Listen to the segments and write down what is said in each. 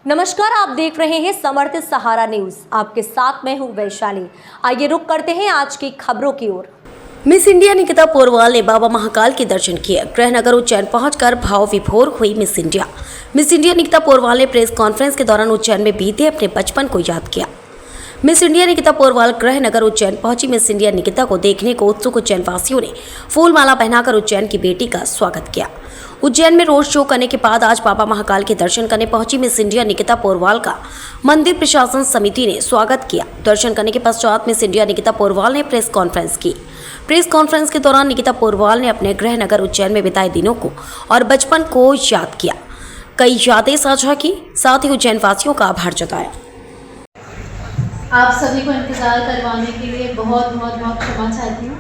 नमस्कार, आप देख रहे हैं समर्थ सहारा न्यूज। आपके साथ मैं हूं वैशाली। आइए रुक करते हैं आज की खबरों की ओर। मिस इंडिया निकिता पोरवाल ने बाबा महाकाल के दर्शन किए। गृहनगर उज्जैन पहुंचकर भाव विभोर हुई miss India. Miss India Nikita Porwal ने प्रेस कॉन्फ्रेंस के दौरान उज्जैन में बीते अपने बचपन को याद किया। मिस इंडिया निकिता पोरवाल गृहनगर उज्जैन पहुंची। मिस इंडिया निकिता को देखने को उत्सुक उज्जैन वासियों ने फूलमाला पहनाकर उज्जैन की बेटी का स्वागत किया। उज्जैन में रोड शो करने के बाद आज बाबा महाकाल के दर्शन करने पहुंची मिस इंडिया निकिता पोरवाल का मंदिर प्रशासन समिति ने स्वागत किया। दर्शन करने के पश्चात मिस इंडिया निकिता पोरवाल ने प्रेस कॉन्फ्रेंस की। प्रेस कॉन्फ्रेंस के दौरान निकिता पोरवाल ने अपने गृहनगर उज्जैन में बिताए दिनों को और बचपन को याद किया। कई यादें साझा की, साथ ही उज्जैन वासियों का आभार जताया। आप सभी को इंतज़ार करवाने के लिए बहुत क्षमा चाहती हूँ,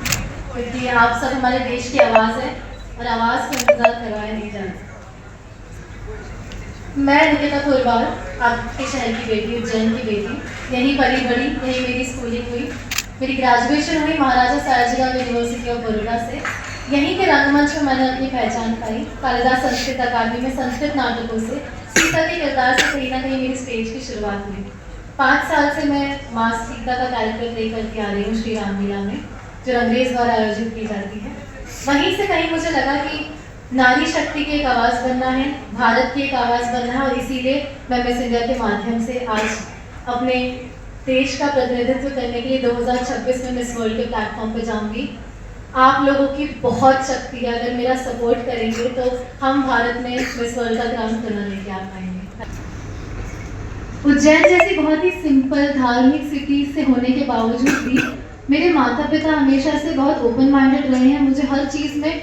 क्योंकि आप सब हमारे देश की आवाज़ है और आवाज़ को इंतज़ार करवाया नहीं जाता। मैं निकिता पोरवाल, आपके शहर की बेटी, उज्जैन की बेटी, यहीं पली बड़ी, यहीं मेरी स्कूलिंग हुई। मेरी ग्रेजुएशन हुई महाराजा सायाजीराव यूनिवर्सिटी ऑफ बड़ौदा से। यहीं के रंगमंच में मैंने अपनी पहचान पाई। कालिदास संस्कृत अकादमी में संस्कृत नाटकों से सीता के किरदार से कहीं ना कहीं मेरी स्टेज की शुरुआत हुई। 5 साल से मैं माँ सीता का कैरेक्टर प्ले करके आ रही हूँ श्री रामलीला में, जो रंगरेज द्वारा आयोजित की जाती है। वहीं से कहीं मुझे लगा कि नारी शक्ति की एक आवाज़ बनना है, भारत की एक आवाज़ बनना है, और इसीलिए मैं मिस इंडिया के माध्यम से आज अपने देश का प्रतिनिधित्व करने के लिए 2026 में मिस वर्ल्ड के प्लेटफॉर्म पे जाऊंगी। आप लोगों की बहुत शक्ति है, अगर मेरा सपोर्ट करेंगे तो हम भारत में मिस वर्ल्ड का क्राउन पुनः लेके आ पाएंगे। उज्जैन जैसी बहुत ही सिंपल धार्मिक सिटी से होने के बावजूद भी मेरे माता पिता हमेशा से बहुत ओपन माइंडेड रहे हैं मुझे हर चीज़ में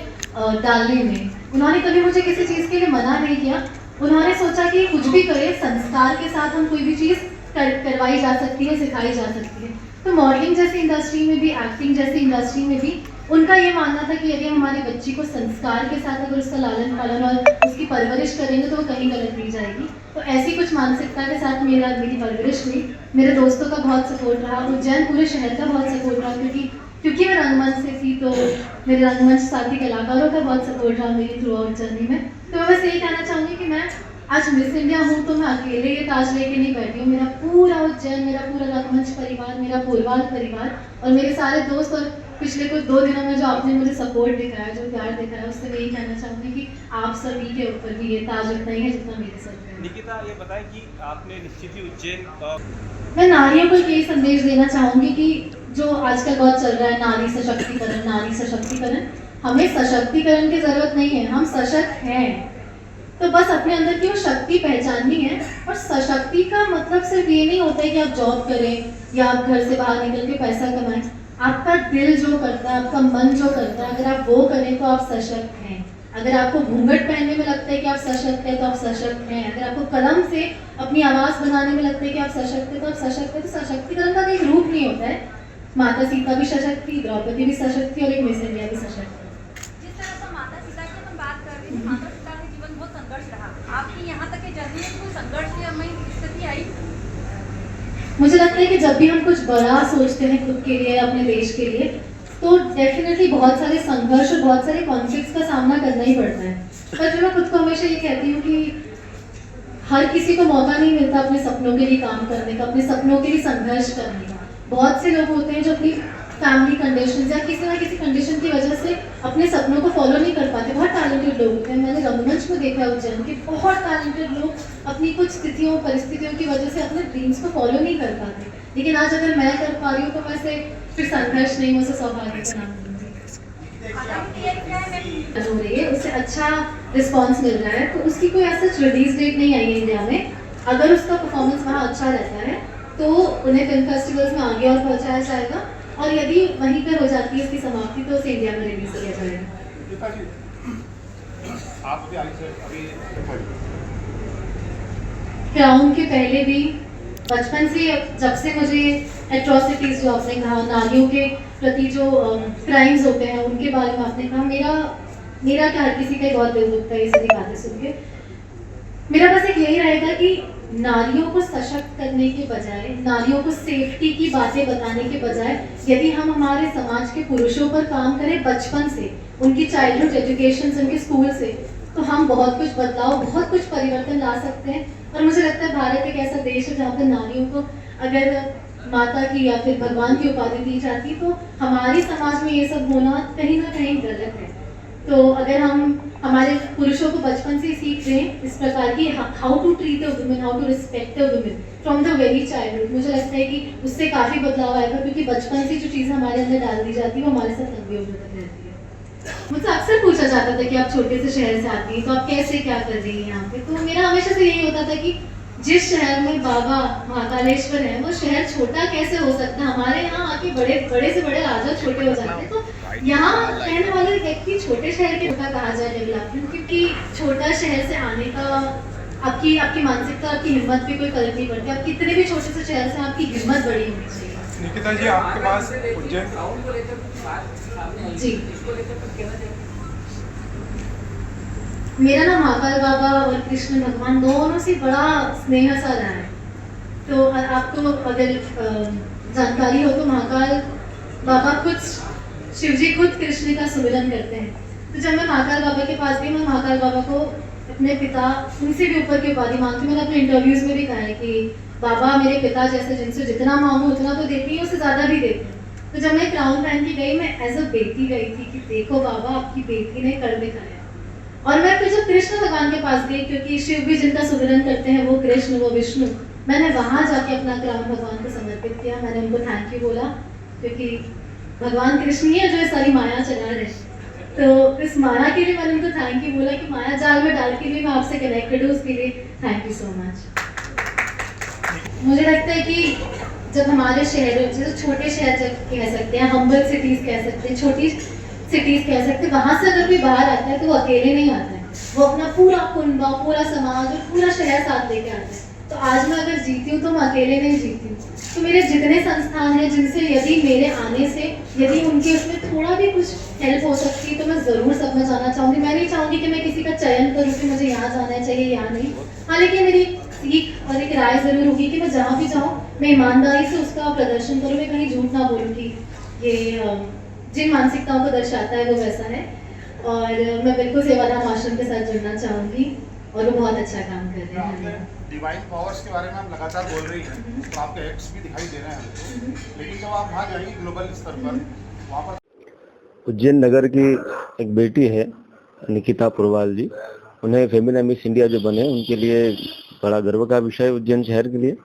डालने में। उन्होंने कभी मुझे किसी चीज़ के लिए मना नहीं किया। उन्होंने सोचा कि कुछ भी करे, संस्कार के साथ हम कोई भी चीज़ करवाई जा सकती है, सिखाई जा सकती है। तो मॉडलिंग जैसी इंडस्ट्री में भी, एक्टिंग जैसी इंडस्ट्री में भी उनका ये मानना था कि यदि हम हमारी बच्ची को संस्कार के साथ अगर उसका लालन पालन और उसकी परवरिश करेंगे तो वो कहीं गलत नहीं जाएगी। तो ऐसी कुछ मानसिकता के साथ मेरी परवरिश हुई। मेरे दोस्तों का बहुत सपोर्ट रहा, उज्जैन पूरे शहर का बहुत सपोर्ट रहा, क्योंकि मैं रंगमंच से थी तो मेरे रंगमंच साथी कलाकारों का बहुत सपोर्ट रहा मेरी थ्रू आउट जर्नी में। तो मैं बस यही कहना चाहूँगी कि मैं आज मिस इंडिया हूँ तो मैं अकेले ये ताज लेके नहीं बैठी हूँ। मेरा पूरा उज्जैन, मेरा पूरा रंगमंच परिवार, मेरा पोरवाल परिवार और मेरे सारे दोस्त, और पिछले कुछ 2 दिनों में जो आपने मुझे सपोर्ट दिखाया, जो प्यार दिखाया, उससे मैं यही कहना चाहूँगी कि आप सभी के ऊपर भी ये ताज उतना ही है जितना मेरे सर पे है। निकिता, ये बताएं कि आपने निश्चित ही उज्जैन मैं नारियों को यही संदेश देना चाहूँगी कि जो आजकल बहुत चल रहा है नारी सशक्तिकरण, नारी सशक्तिकरण, हमें सशक्तिकरण की ज़रूरत नहीं है, हम सशक्त हैं। तो बस अपने अंदर की वो शक्ति पहचाननी है। और सशक्ति का मतलब सिर्फ ये नहीं होता है कि आप जॉब करें या आप घर से बाहर निकल के पैसा कमाएं। आपका दिल जो करता है, आपका मन जो करता है, अगर आप वो करें तो आप सशक्त हैं। अगर आपको घूंघट पहनने में लगता है कि आप सशक्त हैं तो आप सशक्त हैं। अगर आपको कलम से अपनी आवाज़ बनाने में लगता है कि आप सशक्त हैं तो आप सशक्त हैं। तो सशक्तिकरण का कोई रूप नहीं होता है। माता सीता भी सशक्त थी, द्रौपदी भी सशक्त थी और एक मिस इंडिया भी सशक्त थी। जिस तरह से माता सीता की हम बात कर रहे थे, माता सीता का जीवन बहुत संघर्ष रहा। आपकी यहाँ तक के जर्नी में कोई संघर्ष में स्थिति आई? मुझे लगता है कि जब भी हम कुछ बड़ा सोचते हैं खुद के लिए, अपने देश के लिए, तो डेफिनेटली बहुत सारे संघर्ष और बहुत सारे कॉन्फ्लिक्ट्स का सामना करना ही पड़ता है। पर मैं खुद को हमेशा ये कहती हूँ कि हर किसी को मौका नहीं मिलता अपने सपनों के लिए काम करने का, अपने सपनों के लिए संघर्ष करने का। बहुत से लोग होते हैं जो अपनी फैमिली कंडीशन या किसी ना किसी कंडीशन की वजह से अपने सपनों को फॉलो नहीं कर पाते। बहुत टैलेंटेड लोग होते हैं, मैंने रंगमंच में देखा है उज्जैन के बहुत टैलेंटेड लोग अपनी कुछ स्थितियों परिस्थितियों की वजह से अपने ड्रीम्स को फॉलो नहीं कर पाते। लेकिन आज अगर मैं कर पा रही हूँ तो मैं से फिर संघर्ष नहीं, मुझे सौभाग्य का नाम दूंगी। हो रही है, उससे अच्छा रिस्पॉन्स मिल रहा है, तो उसकी कोई ऐसा रिलीज डेट नहीं आई है इंडिया में। अगर उसका परफॉर्मेंस वहाँ अच्छा रहता है तो उन्हें फिल्म फेस्टिवल्स में आगे और पहुँचाया जाएगा, और यदि वहीं पर हो जाती है इसकी समाप्ति तो उसे इंडिया में रिलीज किया जाएगा। क्राउन के पहले भी बचपन से, जब से मुझे एट्रोसिटीज़ जो आपने कहा, नारियों के प्रति जो क्राइम्स होते हैं उनके बारे में आपने कहा, मेरा क्या हर किसी का बहुत दिल दुखता है ये सारी बातें सुन के। मेरा बस एक यही रहेगा कि नारियों को सशक्त करने के बजाय, नारियों को सेफ्टी की बातें बताने के बजाय, यदि हम हमारे समाज के पुरुषों पर काम करें बचपन से, उनकी चाइल्डहुड एजुकेशन से, उनके स्कूल से, तो हम बहुत कुछ बदलाव, बहुत कुछ परिवर्तन ला सकते हैं। और मुझे लगता है भारत एक ऐसा देश है जहाँ पर नारियों को अगर माता की या फिर भगवान की उपाधि दी जाती, तो हमारे समाज में ये सब होना कहीं ना कहीं गलत है। तो अगर हम हमारे पुरुषों को बचपन से ही सीख दें इस प्रकार की how to treat a women, how to respect a women from the very childhood, मुझे लगता है कि उससे काफ़ी बदलाव आएगा, क्योंकि बचपन से जो चीज़ें हमारे अंदर डाल दी जाती है वो हमारे साथ लंबी उम्र तक रहती है। मुझसे अक्सर पूछा जाता था कि आप छोटे से शहर से आती हैं तो आप कैसे क्या कर रही हैं यहाँ पे, तो मेरा हमेशा से यही होता था कि जिस शहर में बाबा महाकालेश्वर है वो शहर छोटा कैसे हो सकता है। हमारे यहाँ आके बड़े से बड़े राजा छोटे हो जाते हैं, तो यहाँ रहने वाले व्यक्ति छोटे शहर के छोटा कहा जाए डेवलपमेंट, क्योंकि छोटा शहर से आने का आपकी मानसिकता, आपकी हिम्मत पे कोई फर्क नहीं पड़ती। आप कितने भी छोटे से शहर से, आपकी हिम्मत बड़ी होनी चाहिए। निकिता जी, आपके पास उज्जैन जी, मेरा ना महाकाल बाबा और कृष्ण भगवान दोनों से बड़ा स्नेह सा रहा है। तो आपको अगर जानकारी हो तो महाकाल बाबा खुद, शिव जी खुद कृष्ण का सुमिरन करते हैं। तो जब मैं महाकाल बाबा के पास गई, मैं महाकाल बाबा को अपने पिता, उनसे भी ऊपर की उपाधि मांगती। मैंने अपने इंटरव्यूज में भी कहा है कि बाबा मेरे पिता जैसे, जिनसे जितना मांगू उतना तो देती है, उससे ज़्यादा भी देते हैं। तो जब मैं क्राउन पहन के गई, मैं एज अ बेटी गई थी कि देखो बाबा आपकी बेटी ने कर दिखाया। और मैं फिर जब कृष्ण भगवान के पास गई, क्योंकि शिव भी जिनका सुमिरन करते हैं वो कृष्ण, वो विष्णु, मैंने वहाँ जाके अपना क्राउन भगवान को समर्पित किया। मैंने उनको थैंक यू बोला, क्योंकि भगवान कृष्ण ही है जो ये सारी माया चला रहे। तो इस माया के लिए मैंने उनको थैंक यू बोला कि माया जाल में डाल के भी मैं आपसे कनेक्टेड हूँ, उसके लिए थैंक यू सो मच। मुझे लगता है कि जब हमारे शहर, जैसे छोटे शहर कह सकते हैं, हम्बल सिटीज़ कह सकते हैं, छोटी सिटीज़ कह सकते हैं, वहाँ से अगर कोई बाहर आता है तो वो अकेले नहीं आता है, वो अपना पूरा कुनबा, पूरा समाज और पूरा शहर साथ लेके आता है। तो आज मैं अगर जीती हूँ तो मैं अकेले नहीं जीती हूँ। तो मेरे जितने संस्थान हैं जिनसे यदि मेरे आने से यदि उनके उसमें थोड़ा भी कुछ हेल्प हो सकती है तो मैं ज़रूर सब में जाना चाहूँगी। मैं नहीं चाहूँगी कि मैं किसी का चयन करूँ कि मुझे यहाँ जाना चाहिए, यहाँ नहीं। हाँ, लेकिन मेरी सीख और एक राय ज़रूर होगी कि मैं जहाँ भी जाऊँ मैं ईमानदारी से उसका प्रदर्शन करूँ, मैं कहीं झूठ ना बोलूँ कि ये जिन मानसिकताओं को दर्शाता है वो वैसा है। और मैं बिल्कुल सेवाधाम आश्रम के साथ जुड़ना चाहूँगी और वो बहुत अच्छा काम कर रहे हैं। डिवाइन पावर्स के बारे में आप लगातार बोल रही हैं, तो आपके एक्ट्स भी दिखाई दे रहे हैं हमको, लेकिन जब आप वहाँ जाएंगी ग्लोबल स्तर पर, वहाँ पर उज्जैन नगर की एक बेटी है निकिता पुरवाल जी, उन्हें फेमिना मिस इंडिया जो बने उनके लिए बड़ा गर्व का विषय उज्जैन शहर के लिए।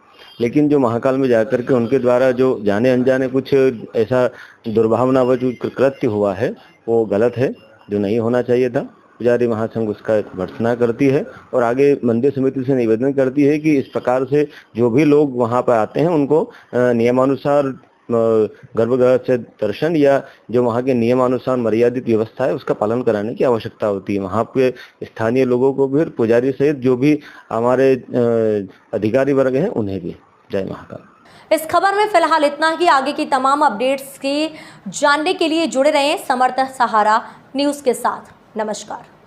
लेकिन जो महाकाल में जाकर के उनके द्वारा जो जाने अनजाने कुछ ऐसा दुर्भावनावश कृत्य हुआ है वो गलत है, जो नहीं होना चाहिए था। पुजारी महासंघ उसका भर्त्सना करती है और आगे मंदिर समिति से निवेदन करती है कि इस प्रकार से जो भी लोग वहां पर आते हैं उनको नियमानुसार गर्भगृह से दर्शन या जो वहाँ के नियमानुसार मर्यादित व्यवस्था है उसका पालन कराने की आवश्यकता होती है। वहाँ पे स्थानीय लोगों को भी, पुजारी सहित जो भी हमारे अधिकारी वर्ग हैं उन्हें भी। जय महाकाल। इस खबर में फिलहाल इतना ही। आगे की तमाम अपडेट्स के जानने के लिए जुड़े रहें समर्थ सहारा न्यूज़ के साथ। नमस्कार।